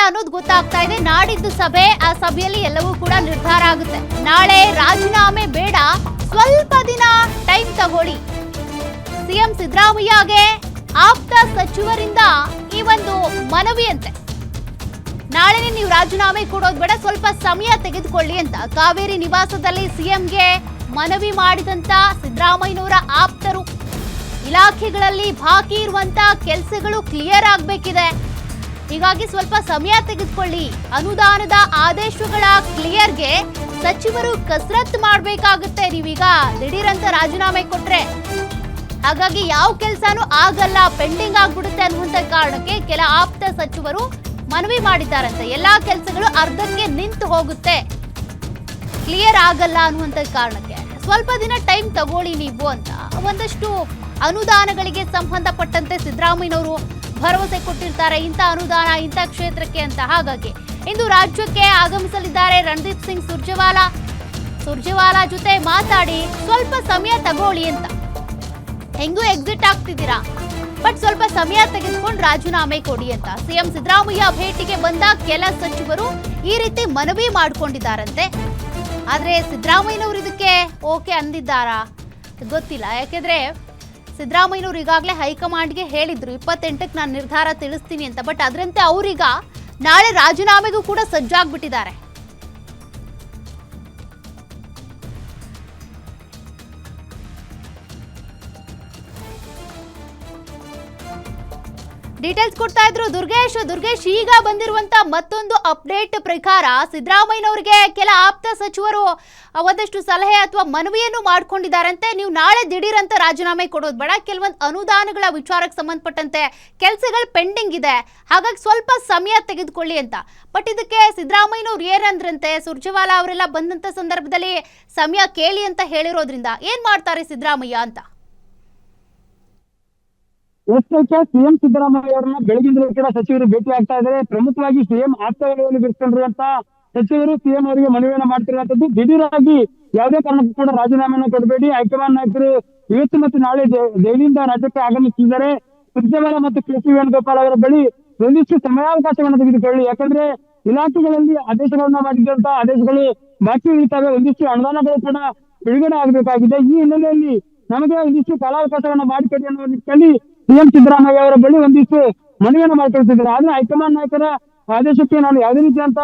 ಅನ್ನೋದು ಗೊತ್ತಾಗ್ತಾ ಇದೆ. ನಾಡಿದ್ದು ಸಭೆ, ಆ ಸಭೆಯಲ್ಲಿ ಎಲ್ಲವೂ ಕೂಡ ನಿರ್ಧಾರ ಆಗುತ್ತೆ. ನಾಳೆ ರಾಜೀನಾಮೆ ಬೇಡ, ಸ್ವಲ್ಪ ದಿನ ಟೈಮ್ ತಗೊಳ್ಳಿ. ಸಿಎಂ ಸಿದ್ದರಾಮಯ್ಯಗೆ ಆಪ್ತ ಸಚಿವರಿಂದ ಈ ಒಂದು ಮನವಿಯಂತೆ. ನಾಳೆನೇ ನೀವು ರಾಜೀನಾಮೆ ಕೊಡೋದು ಬೇಡ, ಸ್ವಲ್ಪ ಸಮಯ ತೆಗೆದುಕೊಳ್ಳಿ ಅಂತ ಕಾವೇರಿ ನಿವಾಸದಲ್ಲಿ ಸಿಎಂಗೆ ಮನವಿ ಮಾಡಿದಂತ ಸಿದ್ದರಾಮಯ್ಯನವರ ಆಪ್ತರು. ಇಲಾಖೆಗಳಲ್ಲಿ ಬಾಕಿ ಇರುವಂತ ಕೆಲಸಗಳು ಕ್ಲಿಯರ್ ಆಗಬೇಕಿದೆ, ಹೀಗಾಗಿ ಸ್ವಲ್ಪ ಸಮಯ ತೆಗೆದುಕೊಳ್ಳಿ. ಅನುದಾನದ ಆದೇಶಗಳ ಕ್ಲಿಯರ್ಗೆ ಸಚಿವರು ಕಸರತ್ತು ಮಾಡಬೇಕಾಗುತ್ತೆ. ನೀವೀಗ ದಿಢೀರಂತ ರಾಜೀನಾಮೆ ಕೊಟ್ರೆ ಹಾಗಾಗಿ ಯಾವ ಕೆಲಸನೂ ಆಗಲ್ಲ, ಪೆಂಡಿಂಗ್ ಆಗ್ಬಿಡುತ್ತೆ ಅನ್ನುವಂತ ಕಾರಣಕ್ಕೆ ಕೆಲ ಆಪ್ತ ಸಚಿವರು ಮನವಿ ಮಾಡಿದ್ದಾರಂತೆ. ಎಲ್ಲಾ ಕೆಲಸಗಳು ಅರ್ಧಕ್ಕೆ ನಿಂತು ಹೋಗುತ್ತೆ, ಕ್ಲಿಯರ್ ಆಗಲ್ಲ ಅನ್ನುವಂತ ಕಾರಣಕ್ಕೆ ಸ್ವಲ್ಪ ದಿನ ಟೈಮ್ ತಗೊಳ್ಳಿ ನೀವು ಅಂತ ಒಂದಷ್ಟು ಅನುದಾನಗಳಿಗೆ ಸಂಬಂಧಪಟ್ಟಂತೆ ಸಿದ್ದರಾಮಯ್ಯನವರು ಭರವಸೆ ಕೊಟ್ಟಿರ್ತಾರೆ, ಇಂಥ ಅನುದಾನ ಇಂಥ ಕ್ಷೇತ್ರಕ್ಕೆ ಅಂತ. ಹಾಗಾಗಿ ಇಂದು ರಾಜ್ಯಕ್ಕೆ ಆಗಮಿಸಲಿದ್ದಾರೆ ರಣದೀಪ್ ಸಿಂಗ್ ಸುರ್ಜೇವಾಲಾ ಜೊತೆ ಮಾತಾಡಿ ಸ್ವಲ್ಪ ಸಮಯ ತಗೊಳ್ಳಿ ಅಂತ. ಹೆಂಗೂ ಎಕ್ಸಿಟ್ ಆಗ್ತಿದ್ದೀರಾ, ಬಟ್ ಸ್ವಲ್ಪ ಸಮಯ ತೆಗೆದುಕೊಂಡು ರಾಜೀನಾಮೆ ಕೊಡಿ ಅಂತ ಸಿಎಂ ಸಿದ್ದರಾಮಯ್ಯ ಭೇಟಿಗೆ ಬಂದ ಕೆಲ ಸಚಿವರು ಈ ರೀತಿ ಮನವಿ ಮಾಡಿಕೊಂಡಿದ್ದಾರಂತೆ. ಆದ್ರೆ ಸಿದ್ದರಾಮಯ್ಯನವರು ಇದಕ್ಕೆ ಓಕೆ ಅಂದಿದ್ದಾರಾ ಗೊತ್ತಿಲ್ಲ. ಯಾಕೆಂದ್ರೆ ಸಿದ್ದರಾಮಯ್ಯನವರು ಈಗಾಗಲೇ ಹೈಕಮಾಂಡ್ಗೆ ಹೇಳಿದ್ರು 28ಕ್ಕೆ ನಾನು ನಿರ್ಧಾರ ತಿಳಿಸ್ತೀನಿ ಅಂತ. ಬಟ್ ಅದರಂತೆ ಅವರೀಗ ನಾಳೆ ರಾಜೀನಾಮೆಗೂ ಕೂಡ ಸಜ್ಜಾಗ್ಬಿಟ್ಟಿದ್ದಾರೆ. ಡೀಟೇಲ್ಸ್ ಕೊಡ್ತಾ ಇದ್ರು ದುರ್ಗೇಶ್, ಈಗ ಬಂದಿರುವಂತ ಮತ್ತೊಂದು ಅಪ್ಡೇಟ್ ಪ್ರಕಾರ ಸಿದ್ದರಾಮಯ್ಯನವರಿಗೆ ಕೆಲ ಆಪ್ತ ಸಚಿವರು ಒಂದಷ್ಟು ಸಲಹೆ ಅಥವಾ ಮನವಿಯನ್ನು ಮಾಡ್ಕೊಂಡಿದ್ದಾರಂತೆ. ನೀವು ನಾಳೆ ದಿಢೀರಂತ ರಾಜೀನಾಮೆ ಕೊಡೋದು ಬೇಡ, ಕೆಲವೊಂದು ಅನುದಾನಗಳ ವಿಚಾರಕ್ಕೆ ಸಂಬಂಧಪಟ್ಟಂತೆ ಕೆಲಸಗಳು ಪೆಂಡಿಂಗ್ ಇದೆ, ಹಾಗಾಗಿ ಸ್ವಲ್ಪ ಸಮಯ ತೆಗೆದುಕೊಳ್ಳಿ ಅಂತ. ಬಟ್ ಇದಕ್ಕೆ ಸಿದ್ದರಾಮಯ್ಯನವ್ರು ಏನಂದ್ರಂತೆ, ಸುರ್ಜೇವಾಲಾ ಅವರೆಲ್ಲ ಬಂದಂತ ಸಂದರ್ಭದಲ್ಲಿ ಸಮಯ ಕೇಳಿ ಅಂತ ಹೇಳಿರೋದ್ರಿಂದ ಏನ್ ಮಾಡ್ತಾರೆ ಸಿದ್ದರಾಮಯ್ಯ ಅಂತ. ಸಿಎಂ ಸಿದ್ದರಾಮಯ್ಯ ಅವರನ್ನ ಬೆಳಗಿಂದಲೂ ಕೂಡ ಸಚಿವರು ಭೇಟಿ ಆಗ್ತಾ ಇದ್ದಾರೆ. ಪ್ರಮುಖವಾಗಿ ಸಿಎಂ ಆಪ್ತವಲಯದಲ್ಲಿ ಬಿಡಿಸಿಕೊಂಡಿರುವಂತ ಸಚಿವರು ಸಿಎಂ ಅವರಿಗೆ ಮನವಿಯನ್ನ ಮಾಡ್ತಿರುವಂತದ್ದು. ದಿಢೀರಾಗಿ ಯಾವುದೇ ಕಾರಣಕ್ಕೂ ಕೂಡ ರಾಜೀನಾಮೆಯನ್ನು ಕೊಡಬೇಡಿ, ಹೈಕಮಾಂಡ್ ನಾಯಕರು ಇವತ್ತು ಮತ್ತು ನಾಳೆ ದೆಹಲಿಯಿಂದ ರಾಜ್ಯಕ್ಕೆ ಆಗಮಿಸಿದ್ದಾರೆ. ಸುರ್ಜೇವಾಲಾ ಮತ್ತು ಕೆ.ಸಿ. ವೇಣುಗೋಪಾಲ್ ಅವರ ಬಳಿ ಒಂದಿಷ್ಟು ಸಮಯಾವಕಾಶವನ್ನು ತೆಗೆದುಕೊಳ್ಳಿ. ಯಾಕಂದ್ರೆ ಇಲಾಖೆಗಳಲ್ಲಿ ಆದೇಶಗಳನ್ನ ಮಾಡಿದಂತ ಆದೇಶಗಳು ಬಾಕಿ ಉಳಿತಾವೆ, ಒಂದಿಷ್ಟು ಅನುದಾನಗಳು ಕೂಡ ಬಿಡುಗಡೆ ಆಗಬೇಕಾಗಿದೆ. ಈ ಹಿನ್ನೆಲೆಯಲ್ಲಿ ನಮಗೆ ಒಂದಿಷ್ಟು ಕಾಲಾವಕಾಶವನ್ನ ಮಾಡಿಕೊಡಿ ಅನ್ನುವ ನಿಟ್ಟಿನಲ್ಲಿ ಸಿಎಂ ಸಿದ್ದರಾಮಯ್ಯ ಅವರ ಬಳಿ ಒಂದಿಷ್ಟು ಮನವಿಯನ್ನು ಮಾಡ್ಕೊಳ್ತಿದ್ದಾರೆ. ಆದ್ರೆ ಹೈಕಮಾಂಡ್ ನಾಯಕರ ಆದೇಶಕ್ಕೆ ನಾನು ಯಾವುದೇ ರೀತಿಯಂತ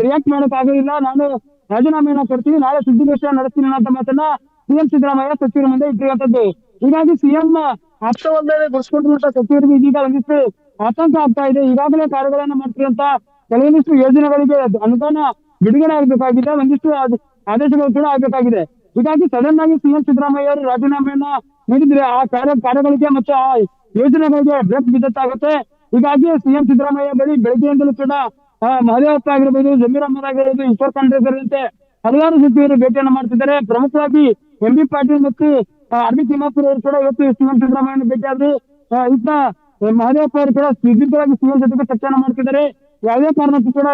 ರಿಯಾಕ್ಟ್ ಮಾಡಕ್ ಆಗೋದಿಲ್ಲ, ನಾನು ರಾಜೀನಾಮೆಯನ್ನ ಕೊಡ್ತೀನಿ, ನಾಳೆ ಸುದ್ದಿಗೋಷ್ಠಿಯನ್ನು ನಡೆಸ್ತೀನಿ ಅನ್ನೋ ಮಾತನ್ನ ಸಿಎಂ ಸಿದ್ದರಾಮಯ್ಯ ಸಚಿವರ ಮುಂದೆ ಇಟ್ಟಿರುವಂತದ್ದು. ಹೀಗಾಗಿ ಸಿಎಂ ಆಪ್ತವಲ್ಲದೆ ಘೋಷಿಸಿಕೊಂಡಿರುವಂತಹ ಸಚಿವರಿಗೆ ಇದೀಗ ಒಂದಿಷ್ಟು ಆತಂಕ ಆಗ್ತಾ ಇದೆ. ಈಗಾಗಲೇ ಕಾರ್ಯಗಳನ್ನ ಮಾಡ್ತಿರುವಂತ ಕೆಲವೊಂದಿಷ್ಟು ಯೋಜನೆಗಳಿಗೆ ಅನುದಾನ ಬಿಡುಗಡೆ ಆಗಬೇಕಾಗಿದೆ, ಒಂದಿಷ್ಟು ಆದೇಶಗಳು ಕೂಡ ಆಗಬೇಕಾಗಿದೆ. ಹೀಗಾಗಿ ಸಡನ್ ಆಗಿ ಸಿಎಂ ಸಿದ್ದರಾಮಯ್ಯ ಅವರು ರಾಜೀನಾಮೆಯನ್ನ ನೀಡಿದ್ರೆ ಆ ಕಾರ್ಯಗಳಿಗೆ ಮತ್ತು ಆ ಯೋಜನೆಗಳಿಗೆ ಬ್ರೇಕ್ ಬಿದ್ದಂತಾಗುತ್ತೆ. ಹೀಗಾಗಿ ಸಿಎಂ ಸಿದ್ದರಾಮಯ್ಯ ಬಳಿ ಬೆಳಗ್ಗೆಯಿಂದಲೂ ಕೂಡ ಮಹದೇವಪ್ಪ ಆಗಿರ್ಬೋದು, ಜಮೀರ್ ಅಹಮದ್ ಆಗಿರ್ಬೋದು, ಈಶ್ವರ್ ಖಂಡ್ರೆ ಸೇರಿದಂತೆ ಹಲವಾರು ಸಚಿವರು ಭೇಟಿಯನ್ನು ಮಾಡ್ತಿದ್ದಾರೆ. ಪ್ರಮುಖವಾಗಿ ಎಂ.ಬಿ. ಪಾಟೀಲ್ ಮತ್ತು ಅರವಿಂದ್ ತಿಮ್ಮಾಪುರ್ ಅವರು ಕೂಡ ಇವತ್ತು ಸಿಎಂ ಸಿದ್ದರಾಮಯ್ಯನ ಭೇಟಿ ಆದ್ರು. ಇತ್ತ ಮಹದೇವಪ್ಪ ಅವರು ಕೂಡ ಸುದೀರ್ಘವಾಗಿ ಸಿಎಂ ಜೊತೆಗೆ ಚರ್ಚೆಯನ್ನು ಮಾಡ್ತಿದ್ದಾರೆ. ಯಾವುದೇ ಕಾರಣಕ್ಕೂ ಕೂಡ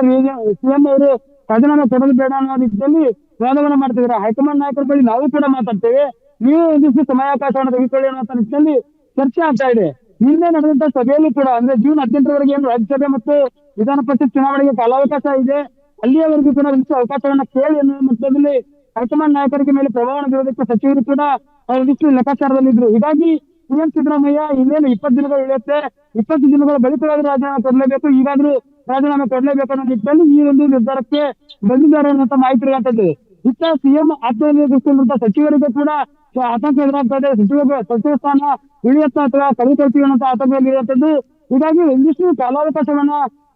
ಸಿಎಂ ಅವರು ರಾಜೀನಾಮೆ ಕೊಡಲು ಬೇಡ ಅನ್ನೋ ನಿಟ್ಟಿನಲ್ಲಿ ವಾದವನ್ನ ಮಾಡ್ತಿದ್ದಾರೆ. ಹೈಕಮಾಂಡ್ ನಾಯಕರ ಬಳಿ ನಾವು ಕೂಡ ಮಾತಾಡ್ತೇವೆ, ನೀವು ಒಂದಿಷ್ಟು ಸಮಯಾವಕಾಶವನ್ನು ತೆಗೆದುಕೊಳ್ಳಿ ಅನ್ನುವಂತ ನಿಟ್ಟಿನಲ್ಲಿ ಚರ್ಚೆ ಆಗ್ತಾ ಇದೆ. ನಿನ್ನೆ ನಡೆದಂತ ಸಭೆಯಲ್ಲಿ ಕೂಡ ಅಂದ್ರೆ ಜೂನ್ 18ರವರೆಗೆ ಏನು ರಾಜ್ಯಸಭೆ ಮತ್ತು ವಿಧಾನ ಪರಿಷತ್ ಚುನಾವಣೆಗೆ ಕಾಲಾವಕಾಶ ಇದೆ, ಅಲ್ಲಿಯವರೆಗೂ ಕೂಡ ಒಂದಿಷ್ಟು ಅವಕಾಶವನ್ನ ಕೇಳಿ ಅನ್ನುವ ಮಟ್ಟದಲ್ಲಿ ಹೈಕಮಾಂಡ್ ನಾಯಕರಿಗೆ ಮೇಲೆ ಪ್ರಭಾವ ಬೀರೋದಕ್ಕೆ ಸಚಿವರು ಕೂಡ ಒಂದಿಷ್ಟು ಲೆಕ್ಕಾಚಾರದಲ್ಲಿದ್ರು. ಹೀಗಾಗಿ ಸಿಎಂ ಸಿದ್ದರಾಮಯ್ಯ ಇನ್ನೇನು 20 ದಿನಗಳು ಉಳಿಯುತ್ತೆ, 20 ದಿನಗಳ ಬಳಿಕವಾದ್ರೂ ರಾಜೀನಾಮೆ ಕೊಡಲೇಬೇಕು, ಈಗಾದ್ರೂ ರಾಜೀನಾಮೆ ಕೊಡಲೇಬೇಕು ಅನ್ನೋ ನಿಟ್ಟಿನಲ್ಲಿ ಈ ಒಂದು ನಿರ್ಧಾರಕ್ಕೆ ಬಂದಿದ್ದಾರೆ ಅನ್ನುವಂತ ಮಾಹಿತಿ ಇರುವಂತದ್ದು. ಇತ್ತ ಸಿಎಂ ಆತ್ಮನಿರ್ಭರಿಸಿರುವಂತಹ ಸಚಿವರಿಗೆ ಕೂಡ ಆತಂಕ ಎದುರಾಗ್ತಾ ಇದೆ. ಸಚಿವ ಸ್ಥಾನ ಉಳಿಯುತ್ತಾ ಅಥವಾ ಕಳೆದುಕೊಳ್ತೀವಿ ಅನ್ನೋ ಆತಂಕದಲ್ಲಿರುವಂತದ್ದು. ಹೀಗಾಗಿ ಒಂದಿಷ್ಟು ಕಾಲಾವಕಾಶವನ್ನ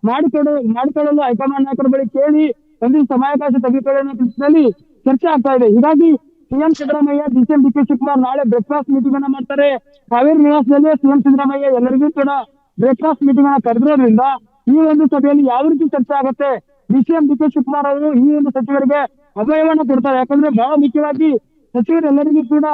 ಮಾಡಿಕೊಳ್ಳಲು ಹೈಕಮಾಂಡ್ ನಾಯಕರ ಬಳಿ ಕೇಳಿ ಒಂದಿಷ್ಟು ಸಮಯಾವಕಾಶ ತೆಗೆದುಕೊಳ್ಳಿ ಅನ್ನೋ ನಿಟ್ಟಿನಲ್ಲಿ ಚರ್ಚೆ ಆಗ್ತಾ ಇದೆ. ಹೀಗಾಗಿ ಸಿಎಂ ಸಿದ್ದರಾಮಯ್ಯ ಡಿ.ಸಿ.ಎಂ. ಡಿ.ಕೆ. ಶಿವಕುಮಾರ್ ನಾಳೆ ಬ್ರೇಕ್ಫಾಸ್ಟ್ ಮೀಟಿಂಗ್ ಅನ್ನ ಮಾಡ್ತಾರೆ. ಕಾವೇರಿ ನಿವಾಸದಲ್ಲಿ ಸಿಎಂ ಸಿದ್ದರಾಮಯ್ಯ ಎಲ್ಲರಿಗೂ ಕೂಡ ಬ್ರೇಕ್ಫಾಸ್ಟ್ ಮೀಟಿಂಗ್ ಅನ್ನ ಕರೆದಿರೋದ್ರಿಂದ ಈ ಒಂದು ಸಭೆಯಲ್ಲಿ ಯಾವ ರೀತಿ ಚರ್ಚೆ ಆಗುತ್ತೆ, ಡಿ.ಸಿ.ಎಂ. ಡಿ.ಕೆ. ಶಿವಕುಮಾರ್ ಅವರು ಈ ಒಂದು ಸಚಿವರಿಗೆ ಅಭಯವನ್ನ ಕೊಡ್ತಾರೆ. ಯಾಕಂದ್ರೆ ಬಹಳ ಮುಖ್ಯವಾಗಿ ಸಚಿವರೆಲ್ಲರಿಗೂ ಕೂಡ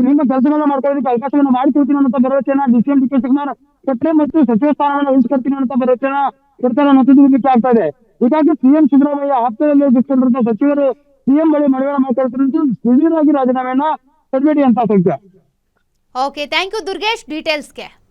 ನಿಮ್ಮ ಕೆಲಸಗಳನ್ನ ಮಾಡ್ಕೊಳ್ಳೋದಕ್ಕೆ ಅವಕಾಶವನ್ನು ಮಾಡಿಕೊಡ್ತೀನಿ ಅನ್ನೋ ಭರವಸೆಯನ್ನ ಡಿ.ಸಿ.ಎಂ. ಡಿ.ಕೆ. ಶಿವಕುಮಾರ್ ಕೊಟ್ಟರೆ ಮತ್ತು ಸಚಿವ ಸ್ಥಾನವನ್ನು ಉಳಿಸ್ಕೊಡ್ತೀನಿ ಅನ್ನೋ ಭರವಸೆಯನ್ನ ಕೊಡ್ತಾರೆ ಅನ್ನೋದು ಮುಖ್ಯ ಆಗ್ತಾ ಇದೆ. ಹೀಗಾಗಿ ಸಿಎಂ ಸಿದ್ದರಾಮಯ್ಯ ಆಪ್ತದಲ್ಲಿ ಗಿಟ್ಟಿರುವಂತಹ ಸಚಿವರು ಸಿಎಂ ಬಳಿ ಮನವಿಯನ್ನು ಮಾಡ್ಕೊಳ್ತಿರೋದು ದಿಢೀರಾಗಿ ರಾಜೀನಾಮೆಯನ್ನ ಕೊಡಬೇಡಿ ಅಂತ ಸಂಖ್ಯೆ. Okay, thank you Durgesh ಡೀಟೇಲ್ಸ್ಗೆ.